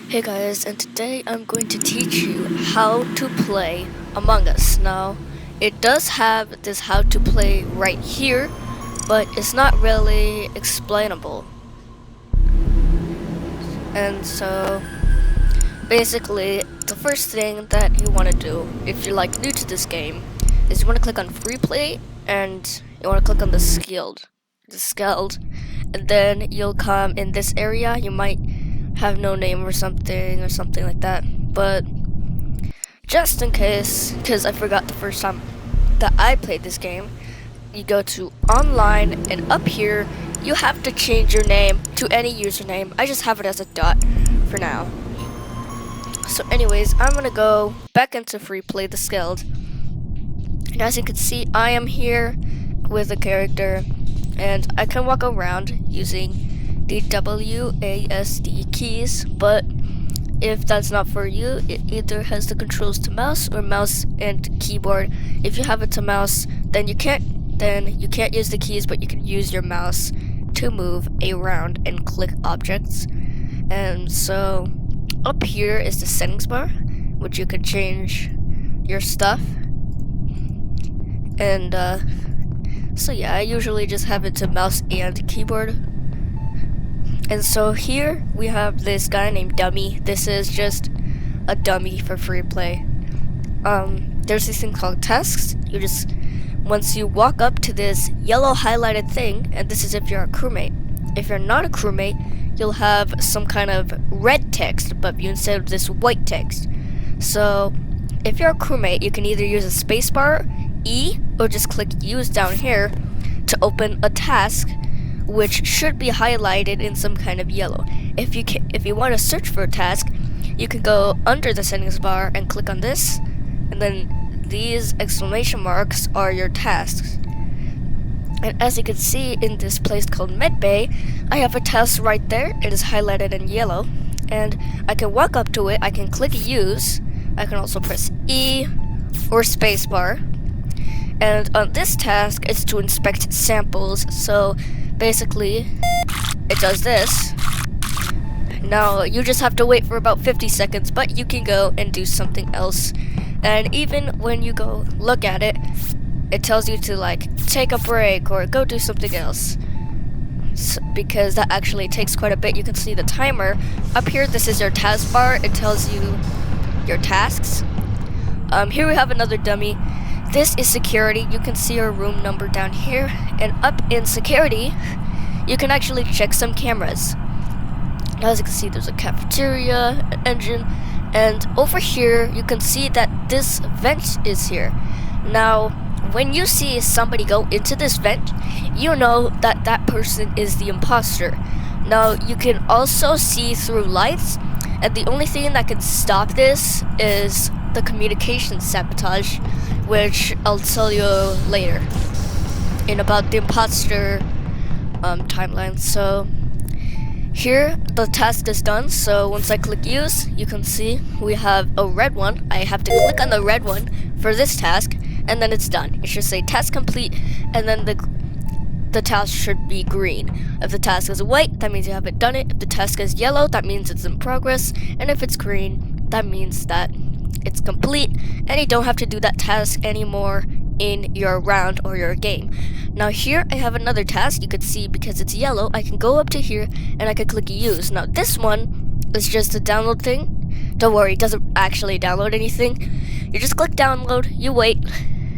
Hey guys, and today I'm going to teach you how to play Among Us. Now, it does have this how to play right here, but it's not really explainable. And so, basically, the first thing that you want to do, if you're like new to this game, is you want to click on free play, and you want to click on the skilled, and then you'll come in this area. You might have no name or something like that, but just in case, because I forgot the first time that I played this game, you go to online, and up here you have to change your name to any username. I just have it as a dot for now. So anyways, I'm gonna go back into free play the skilled, and as you can see, I am here with a character, and I can walk around using the WASD keys, but if that's not for you, it either has the controls to mouse or mouse and keyboard. If you have it to mouse, then you can't use the keys, but you can use your mouse to move around and click objects. And so up here is the settings bar, which you can change your stuff. And so yeah, I usually just have it to mouse and keyboard. And so here we have this guy named Dummy. This is just a dummy for free play. There's this thing called tasks. Once you walk up to this yellow highlighted thing, and this is if you're a crewmate. If you're not a crewmate, you'll have some kind of red text above you instead of this white text. So if you're a crewmate, you can either use a spacebar, E, or just click use down here to open a task, which should be highlighted in some kind of yellow. If you want to search for a task, you can go under the settings bar and click on this, and then these exclamation marks are your tasks. And as you can see in this place called Medbay, I have a task right there. It is highlighted in yellow, and I can walk up to it. I can click use. I can also press E or spacebar. And on this task, it's to inspect samples. So basically, it does this. Now, you just have to wait for about 50 seconds, but you can go and do something else. And even when you go look at it, it tells you to like take a break or go do something else. Because that actually takes quite a bit. You can see the timer. Up here, this is your task bar. It tells you your tasks. Here we have another dummy. This is security. You can see our room number down here, and up in security you can actually check some cameras. Now, as you can see, there's a cafeteria, an engine, and over here you can see that this vent is here. Now when you see somebody go into this vent, you know that that person is the imposter. Now you can also see through lights, and the only thing that can stop this is the communication sabotage, which I'll tell you later in about the imposter timeline. So here the task is done. So once I click use, you can see we have a red one. I have to click on the red one for this task, and then it's done. It should say task complete, and then the task should be green. If the task is white, that means you haven't done it. If the task is yellow, that means it's in progress, and if it's green, that means that it's complete, and you don't have to do that task anymore in your round or your game. Now here I have another task. You could see because it's yellow, I can go up to here and I can click use. Now this one is just a download thing. Don't worry, it doesn't actually download anything. You just click download, you wait,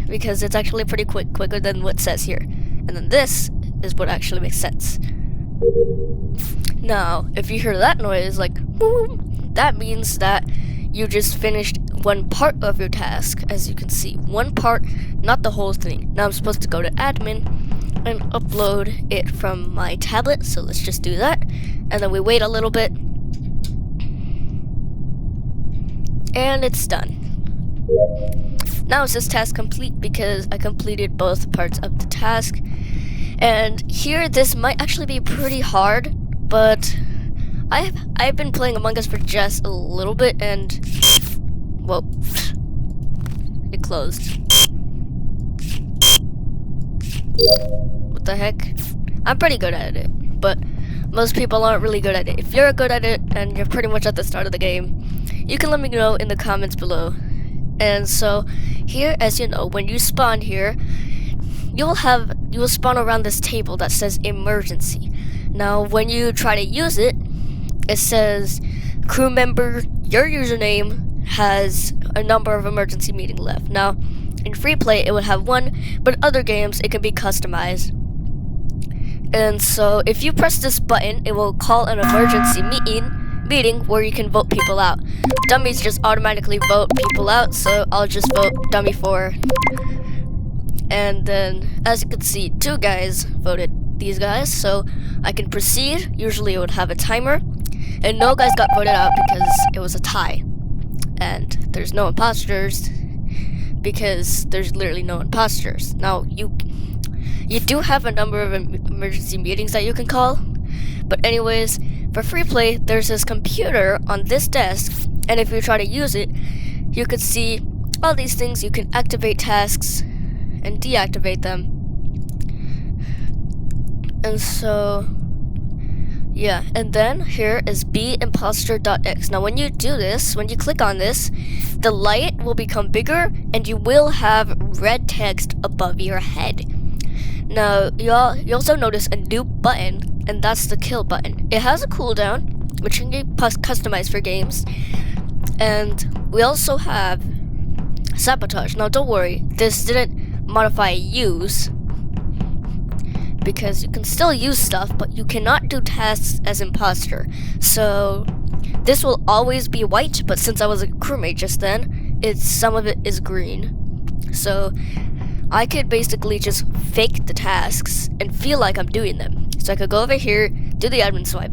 because it's actually pretty quicker than what it says here. And then this is what actually makes sense. Now if you hear that noise like boom, that means that you just finished one part of your task. As you can see, one part, not the whole thing. Now I'm supposed to go to admin and upload it from my tablet, so let's just do that, and then we wait a little bit, and it's done. Now it says task complete because I completed both parts of the task. And here this might actually be pretty hard, but I've been playing Among Us for just a little bit, and whoa, it closed. What the heck? I'm pretty good at it, but most people aren't really good at it. If you're good at it and you're pretty much at the start of the game, you can let me know in the comments below. And so here, as you know, when you spawn here, you will spawn around this table that says emergency. Now when you try to use it, it says crew member, your username has a number of emergency meeting left. Now in free play it would have one, but other games it can be customized. And so if you press this button, it will call an emergency meeting where you can vote people out. Dummies just automatically vote people out, so I'll just vote dummy 4. And then, as you can see, 2 guys voted these guys, so I can proceed. Usually it would have a timer, and no guys got voted out because it was a tie. And there's no imposters because there's literally no imposters. Now, you do have a number of emergency meetings that you can call, but anyways, for free play, there's this computer on this desk, and if you try to use it, you could see all these things. You can activate tasks and deactivate them. And so, yeah, and then here is beimposter.x. Now when you do this, when you click on this, the light will become bigger and you will have red text above your head. Now, you also notice a new button, and that's the kill button. It has a cooldown, which can be customized for games. And we also have Sabotage. Now, don't worry, this didn't modify use, because you can still use stuff, but you cannot do tasks as imposter. So, this will always be white, but since I was a crewmate just then, some of it is green. So, I could basically just fake the tasks and feel like I'm doing them. So I could go over here, do the admin swipe,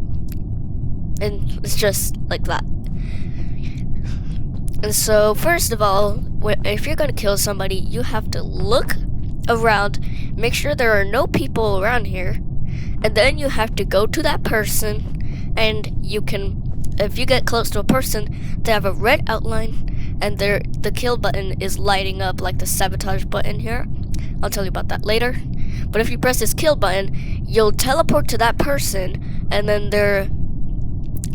and it's just like that. And so first of all, if you're gonna kill somebody, you have to look around, make sure there are no people around here, and then you have to go to that person, and you can, if you get close to a person, they have a red outline, and the kill button is lighting up like the sabotage button here. I'll tell you about that later. But if you press this kill button, you'll teleport to that person, and then their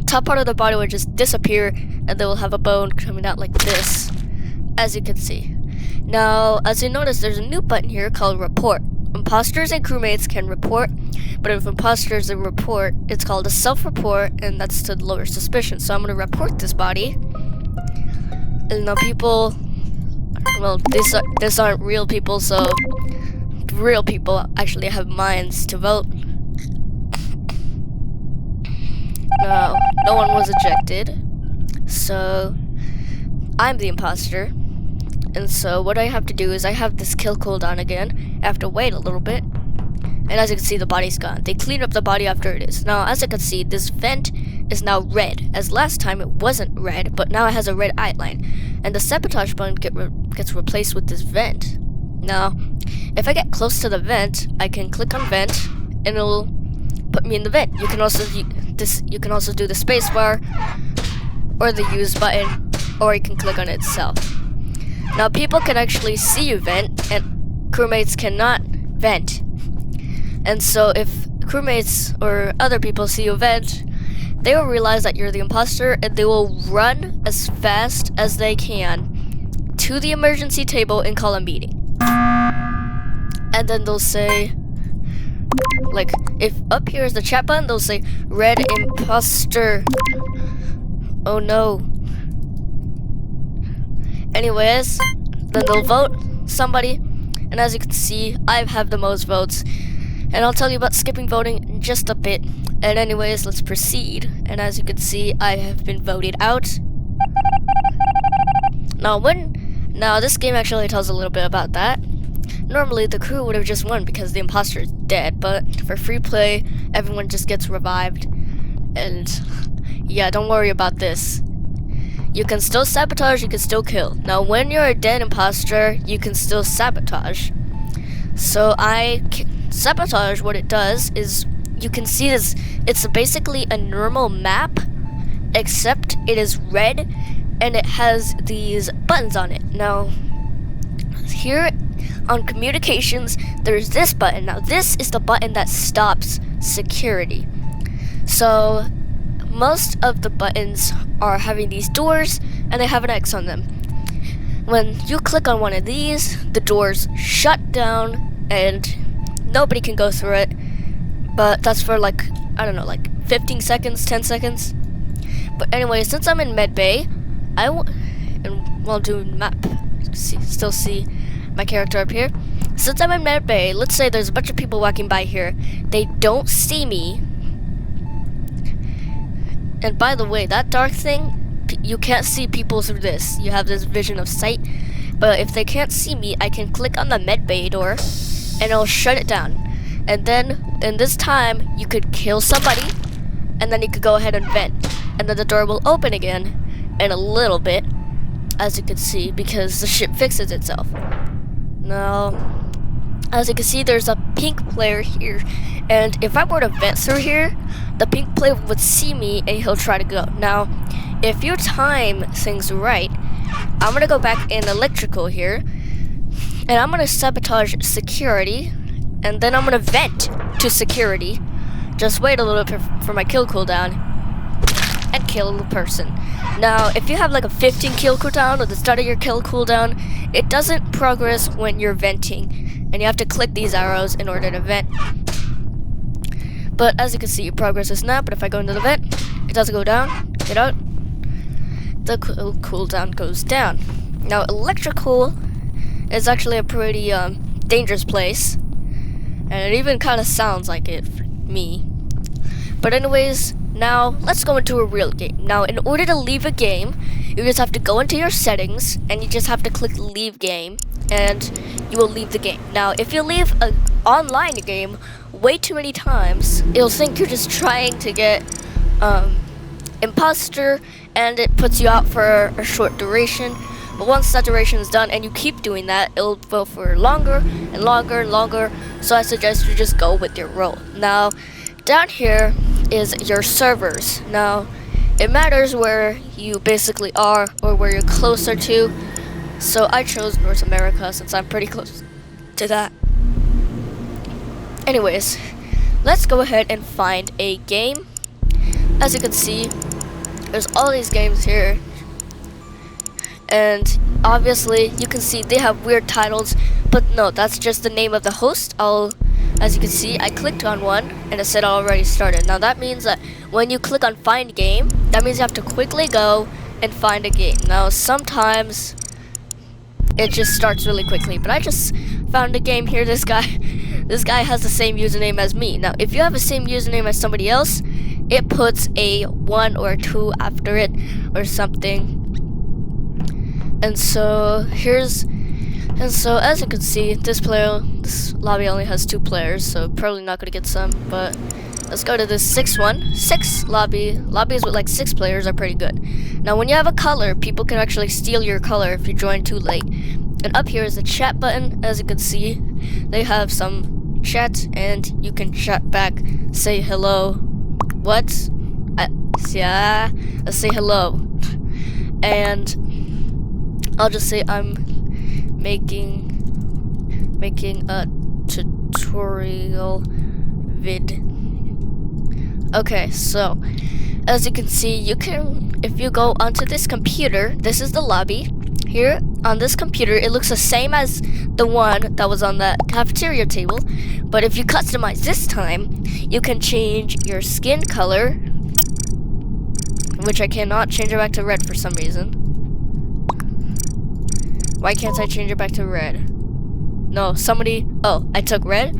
top part of the body will just disappear, and they will have a bone coming out like this, as you can see. Now, as you notice, there's a new button here called report. Imposters and crewmates can report, but if imposters and report, it's called a self-report, and that's to lower suspicion. So I'm gonna report this body. And now people, well, these aren't real people, so real people actually have minds to vote. No, no one was ejected, so I'm the imposter. And so what I have to do is I have this kill cooldown again. I have to wait a little bit, and as you can see, the body's gone. They cleaned up the body after it is. Now, as you can see, this vent is now red, as last time it wasn't red, but now it has a red outline, and the sabotage button gets replaced with this vent. Now, if I get close to the vent, I can click on vent, and it'll put me in the vent. You can also do the spacebar or the use button, or you can click on it itself. Now, people can actually see you vent, and crewmates cannot vent. And so if crewmates or other people see you vent, they will realize that you're the imposter, and they will run as fast as they can to the emergency table and call a meeting. And then they'll say, like, if up here is the chat button, they'll say red imposter. Oh no. Anyways, then they'll vote somebody, and as you can see, I have the most votes. And I'll tell you about skipping voting in just a bit. And anyways, let's proceed. And as you can see, I have been voted out. Now this game actually tells a little bit about that. Normally the crew would have just won because the imposter is dead, but for free play, everyone just gets revived. And yeah, don't worry about this. You can still sabotage, you can still kill. Now when you're a dead imposter, you can still sabotage. So sabotage, what it does is, you can see this, it's basically a normal map, except it is red and it has these buttons on it. Now here on communications, there's this button. Now this is the button that stops security. So most of the buttons are having these doors and they have an X on them. When you click on one of these, the doors shut down and nobody can go through it. But that's for like, I don't know, like 15 seconds, 10 seconds. But anyway, since I'm in med bay, and while doing map, still see my character up here. Since I'm in med bay, let's say there's a bunch of people walking by here. They don't see me. And by the way, that dark thing, you can't see people through this. You have this vision of sight. But if they can't see me, I can click on the med bay door and it'll shut it down. And then in this time, you could kill somebody and then you could go ahead and vent. And then the door will open again in a little bit, as you can see, because the ship fixes itself. Now, as you can see, there's a pink player here. And if I were to vent through here, the pink player would see me and he'll try to go. Now, if you time things right, I'm gonna go back in electrical here, and I'm gonna sabotage security, and then I'm gonna vent to security. Just wait a little bit for my kill cooldown, and kill the person. Now, if you have like a 15 kill cooldown at the start of your kill cooldown, it doesn't progress when you're venting, and you have to click these arrows in order to vent. But as you can see, it progresses now. But if I go into the vent, it doesn't go down. Get out. The cooldown goes down. Now, electrical is actually a pretty dangerous place, and it even kind of sounds like it for me. But anyways, now let's go into a real game. Now, in order to leave a game, you just have to go into your settings, and you just have to click leave game, and you will leave the game. Now, if you leave an online game way too many times, it'll think you're just trying to get Imposter, and it puts you out for a short duration. But once that duration is done and you keep doing that, it'll go for longer and longer and longer. So I suggest you just go with your role. Now, down here is your servers. Now, it matters where you basically are or where you're closer to. So I chose North America since I'm pretty close to that. Anyways, let's go ahead and find a game. As you can see, there's all these games here, and obviously you can see they have weird titles, but no, that's just the name of the host. As you can see, I clicked on one and it said already started. Now that means that when you click on find game, that means you have to quickly go and find a game. Now sometimes it just starts really quickly, but I just found a game here. This guy has the same username as me. Now if you have the same username as somebody else, it puts a 1 or 2 after it or something. And so as you can see, this lobby only has 2 players, so probably not gonna get some. But let's go to this 6 one. 6 lobbies with like 6 players are pretty good. Now when you have a color, people can actually steal your color if you join too late. And up here is the chat button. As you can see, they have some chat, and you can chat back, say hello. Let's say hello, and I'll just say I'm making a tutorial vid. Okay, so as you can see, if you go onto this computer, this is the lobby. Here on this computer, it looks the same as the one that was on the cafeteria table, but if you customize this time, you can change your skin color, which I cannot change it back to red for some reason. Why can't I change it back to red? No, I took red.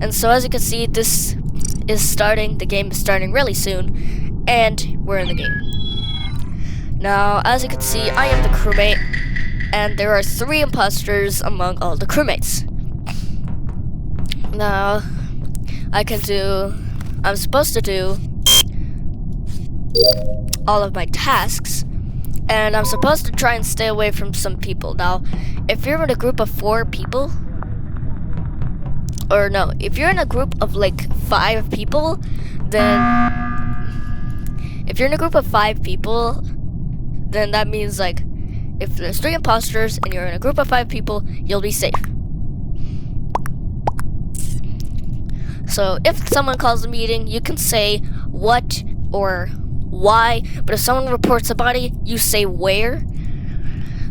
And so as you can see, the game is starting really soon, and we're in the game. Now, as you can see, I am the crewmate, and there are 3 imposters among all the crewmates. Now, I'm supposed to do all of my tasks, and I'm supposed to try and stay away from some people. Now, if you're in a group of 4 people, or no, if you're in a group of like 5 people, then that means like if there's 3 imposters and you're in a group of 5 people, you'll be safe. So if someone calls a meeting, you can say what or why, but if someone reports a body, you say where.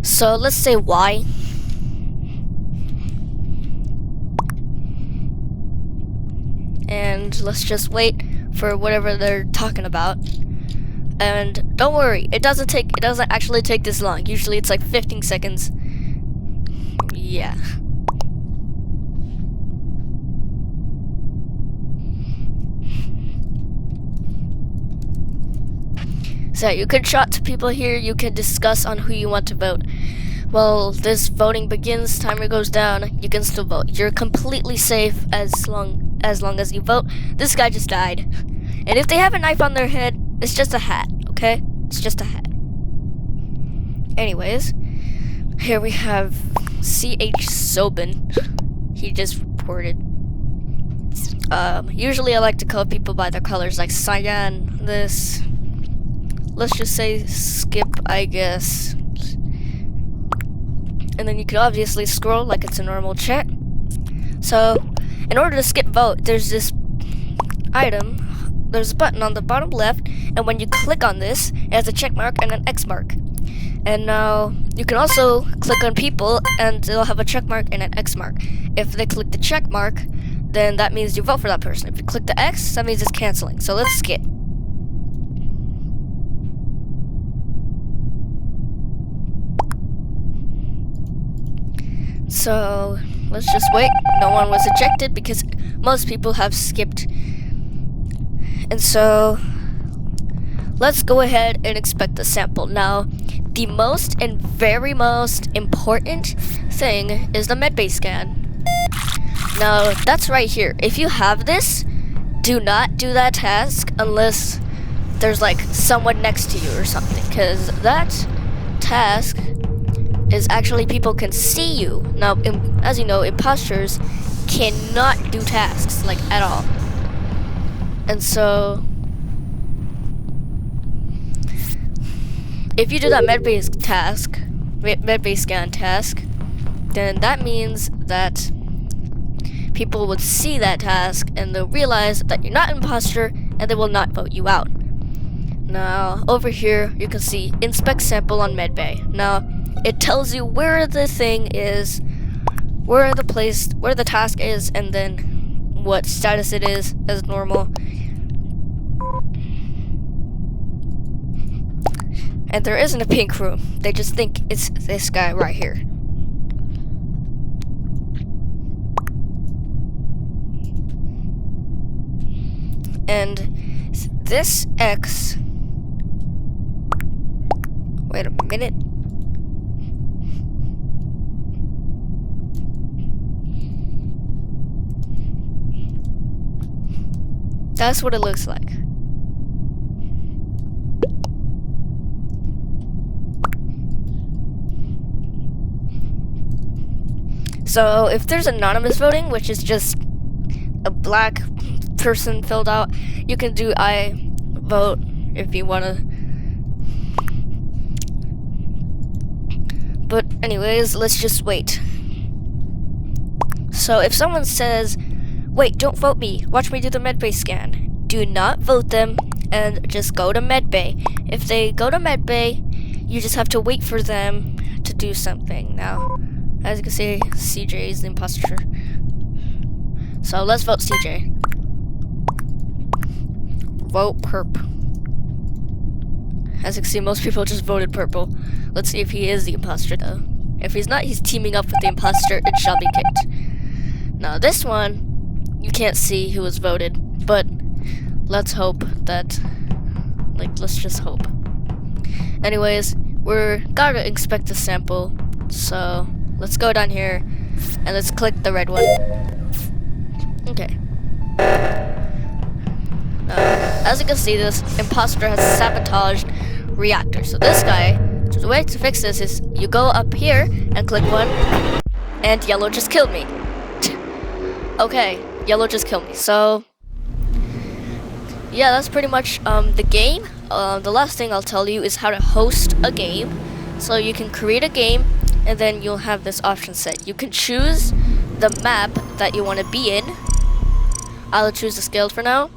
So let's say why. And let's just wait for whatever they're talking about. And don't worry, it doesn't actually take this long. Usually it's like 15 seconds. Yeah. So you can chat to people here, you can discuss on who you want to vote. Well, this voting begins, timer goes down, you can still vote. You're completely safe as long as you vote. This guy just died. And if they have a knife on their head, it's just a hat, okay? It's just a hat. Anyways, here we have C.H. Sobin. He just reported. Usually I like to call people by their colors, like cyan, this. Let's just say skip, I guess. And then you can obviously scroll like it's a normal chat. So, in order to skip vote, there's this item. There's a button on the bottom left, and when you click on this, it has a check mark and an X mark. And now, you can also click on people, and they'll have a check mark and an X mark. If they click the check mark, then that means you vote for that person. If you click the X, that means it's canceling. So let's skip. So, let's just wait. No one was ejected because most people have skipped. And so, let's go ahead and expect the sample. Now, the most and very most important thing is the medbay scan. Now, that's right here. If you have this, do not do that task unless there's like someone next to you or something, because that task is actually people can see you. Now, as you know, imposters cannot do tasks, like, at all. And so, if you do that medbay scan task, then that means that people would see that task and they'll realize that you're not an imposter and they will not vote you out. Now, over here, you can see inspect sample on medbay. Now, it tells you where the thing is, where the task is, and then what status it is as normal. And there isn't a pink room. They just think it's this guy right here. And this X... Wait a minute. That's what it looks like. So if there's anonymous voting, which is just a black person filled out, you can do I vote if you want to. But anyways, let's just wait. So if someone says, wait, don't vote me, watch me do the medbay scan, do not vote them and just go to medbay. If they go to medbay, you just have to wait for them to do something. Now, as you can see, CJ is the imposter. So let's vote CJ. Vote perp. As you can see, most people just voted purple. Let's see if he is the imposter though. If he's not, he's teaming up with the imposter and shall be kicked. Now this one, you can't see who was voted, but let's hope that, let's just hope. Anyways, we're gotta inspect the sample, so let's go down here and let's click the red one. Okay. As you can see, this imposter has sabotaged reactor. So this guy, the way to fix this is you go up here and click one, and yellow just killed me. Okay, yellow just killed me. So yeah, that's pretty much the game. The last thing I'll tell you is how to host a game. So you can create a game, and then you'll have this option set. You can choose the map that you want to be in. I'll choose the scaled for now.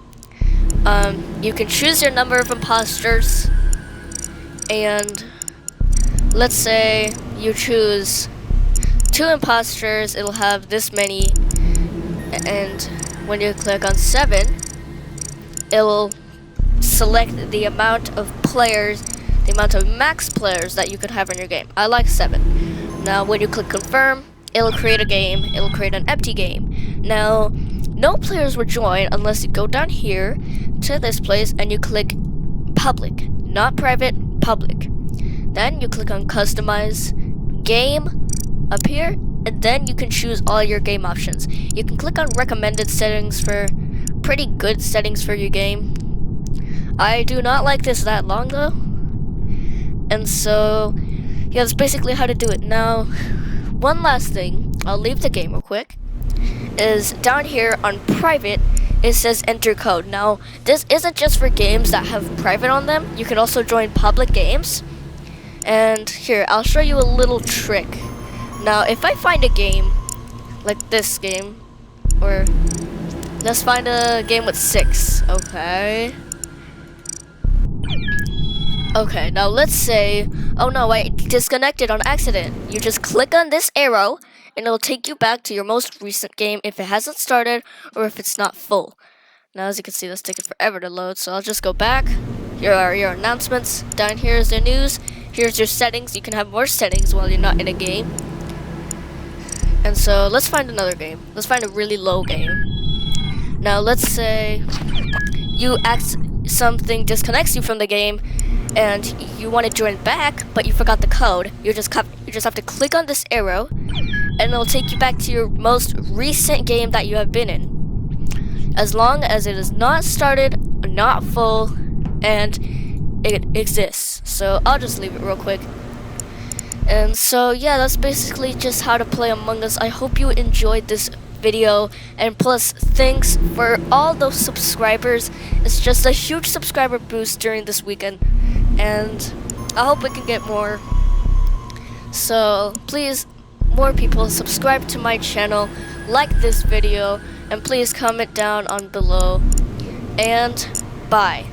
You can choose your number of imposters, and let's say you choose 2 imposters, it'll have this many, and when you click on 7, it'll select the amount of players, the amount of max players that you could have in your game. I like 7. Now when you click confirm, it'll create a game, it'll create an empty game. Now, no players will join unless you go down here to this place and you click public, not private, public. Then you click on customize game up here, and then you can choose all your game options. You can click on recommended settings for pretty good settings for your game. I do not like this that long though. And so, yeah, that's basically how to do it. Now, one last thing, I'll leave the game real quick, is down here on private, it says enter code. Now, this isn't just for games that have private on them. You can also join public games. And here, I'll show you a little trick. Now, if I find a game, like this game, or let's find a game with 6, okay? Okay, now let's say, oh no, I disconnected on accident. You just click on this arrow, and it'll take you back to your most recent game if it hasn't started, or if it's not full. Now, as you can see, that's taking forever to load, so I'll just go back. Here are your announcements. Down here is the news. Here's your settings. You can have more settings while you're not in a game. And so, let's find another game. Let's find a really low game. Now, let's say something disconnects you from the game, and you want to join back, but you forgot the code. You just have to click on this arrow, and it'll take you back to your most recent game that you have been in. As long as it is not started, not full, and it exists. So I'll just leave it real quick. And so yeah, that's basically just how to play Among Us. I hope you enjoyed this video, and plus thanks for all those subscribers. It's just a huge subscriber boost during this weekend, and I hope we can get more. So please, more people, subscribe to my channel, like this video, and please comment down on below, and bye.